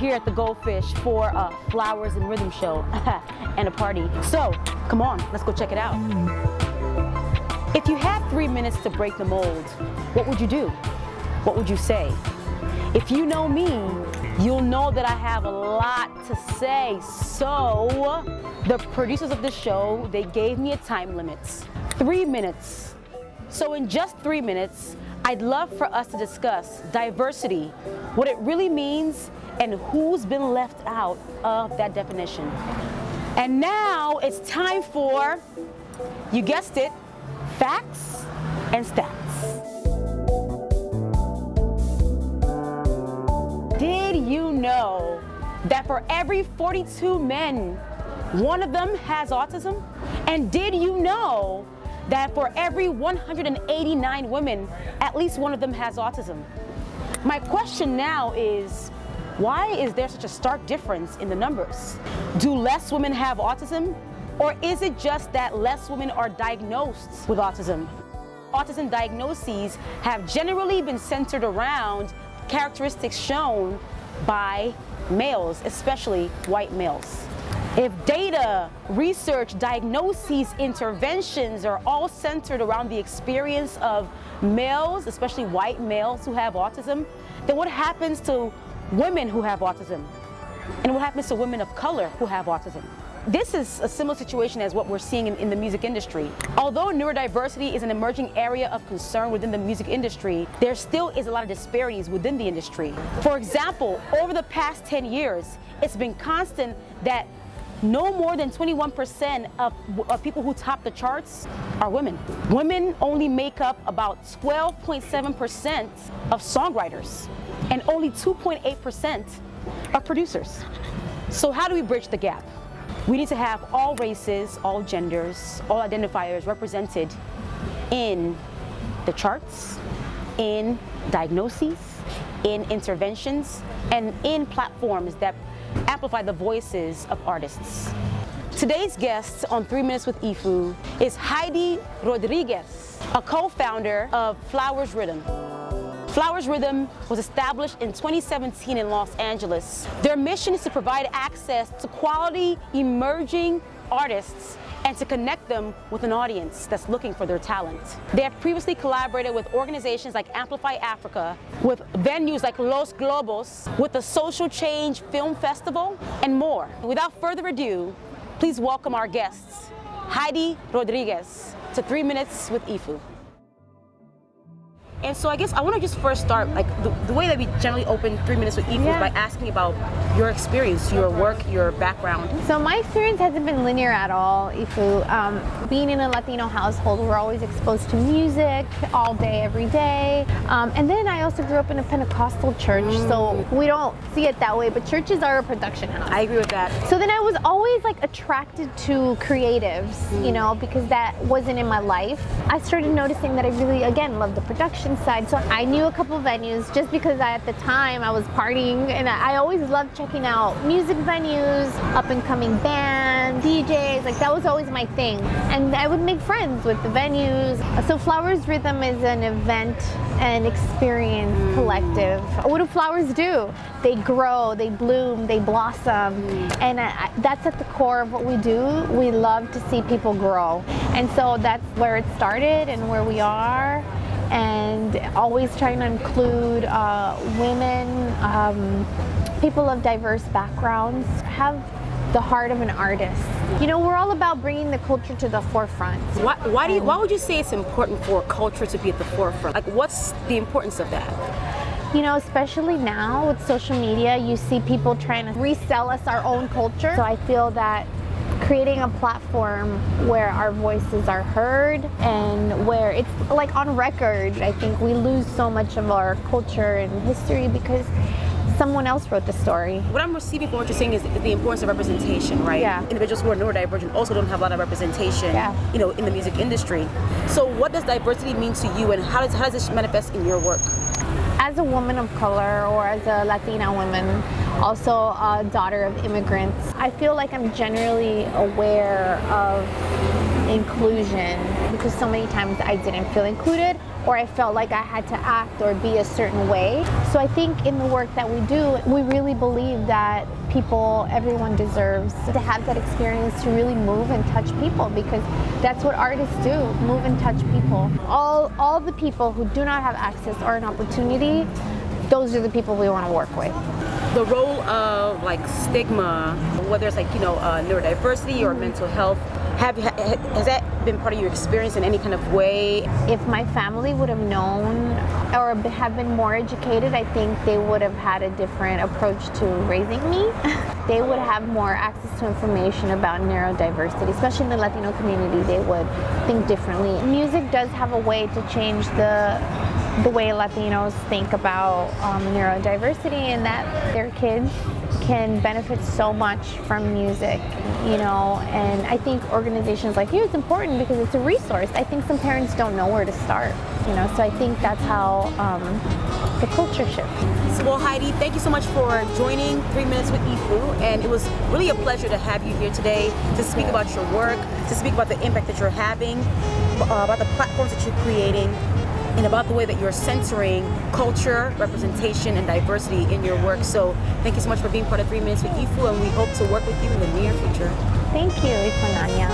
here at the Goldfish for a Flowers and Rhythm show and a party. So, come on, let's go check it out. If you had 3 minutes to break the mold, what would you do? What would you say? If you know me, you'll know that I have a lot to say. So, the producers of the show, they gave me a time limit, 3 minutes. So in just 3 minutes, I'd love for us to discuss diversity, what it really means, and who's been left out of that definition. And now it's time for, you guessed it, facts and stats. Did you know that for every 42 men, one of them has autism? And did you know that for every 189 women, at least one of them has autism? My question now is, why is there such a stark difference in the numbers? Do less women have autism? Or is it just that less women are diagnosed with autism? Autism diagnoses have generally been centered around characteristics shown by males, especially white males. If data, research, diagnoses, interventions are all centered around the experience of males, especially white males who have autism, then what happens to women who have autism? And what happens to women of color who have autism? This is a similar situation as what we're seeing in the music industry. Although neurodiversity is an emerging area of concern within the music industry, there still is a lot of disparities within the industry. For example, over the past 10 years, it's been constant that no more than 21% of people who top the charts are women. Women only make up about 12.7% of songwriters and only 2.8% of producers. So how do we bridge the gap? We need to have all races, all genders, all identifiers represented in the charts, in diagnoses, in interventions, and in platforms that amplify the voices of artists. Today's guest on 3 Minutes with Ifu is Heidi Rodriguez, a co-founder of Flowers Rhythm. Flowers Rhythm was established in 2017 in Los Angeles. Their mission is to provide access to quality, emerging artists and to connect them with an audience that's looking for their talent. They have previously collaborated with organizations like Amplify Africa, with venues like Los Globos, with the Social Change Film Festival, and more. Without further ado, please welcome our guests, Heidi Rodriguez, to 3 Minutes with Ifu. And so I guess I want to just first start, like the way that we generally open 3 Minutes with Ifu is by asking about your experience, your work, your background. So my experience hasn't been linear at all, Ifu. Being in a Latino household, we're always exposed to music all day, every day. And then I also grew up in a Pentecostal church, so we don't see it that way, but churches are a production house. I agree with that. So then I was always like attracted to creatives, you know, because that wasn't in my life. I started noticing that I really, again, loved the production side. So I knew a couple venues just because at the time I was partying, and I always loved checking out music venues, up and coming bands, DJs, like that was always my thing. And I would make friends with the venues. So Flowers Rhythm is an event and experience collective. What do flowers do? They grow, they bloom, they blossom. And that's at the core of what we do. We love to see people grow. And so that's where it started and where we are. And always trying to include women, people of diverse backgrounds, have the heart of an artist. You know, we're all about bringing the culture to the forefront. Why would you say it's important for culture to be at the forefront? Like, what's the importance of that? You know, especially now with social media, you see people trying to resell us our own culture. So I feel that creating a platform where our voices are heard and where it's like on record, I think we lose so much of our culture and history because someone else wrote the story. What I'm receiving from what you're saying is the importance of representation, right? Yeah. Individuals who are neurodivergent also don't have a lot of representation, you know, in the music industry. So what does diversity mean to you, and how does this manifest in your work? As a woman of color or as a Latina woman, also a daughter of immigrants. I feel like I'm generally aware of inclusion because so many times I didn't feel included, or I felt like I had to act or be a certain way. So I think in the work that we do, we really believe that everyone deserves to have that experience to really move and touch people, because that's what artists do, move and touch people. All the people who do not have access or an opportunity, those are the people we want to work with. The role of like stigma, whether it's like, neurodiversity or mental health, has that been part of your experience in any kind of way? If my family would have known or have been more educated, I think they would have had a different approach to raising me. They would have more access to information about neurodiversity, especially in the Latino community. They would think differently. Music does have a way to change the way Latinos think about neurodiversity, and that their kids can benefit so much from music, and I think organizations like you, it's important because it's a resource. I think some parents don't know where to start, so I think that's how the culture shifts. Well, Heidi, thank you so much for joining 3 Minutes with Ifu, and it was really a pleasure to have you here today to speak about your work, to speak about the impact that you're having, about the platforms that you're creating, and about the way that you're centering culture, representation, and diversity in your work. So thank you so much for being part of 3 Minutes with Ifu, and we hope to work with you in the near future. Thank you, Ifunanya.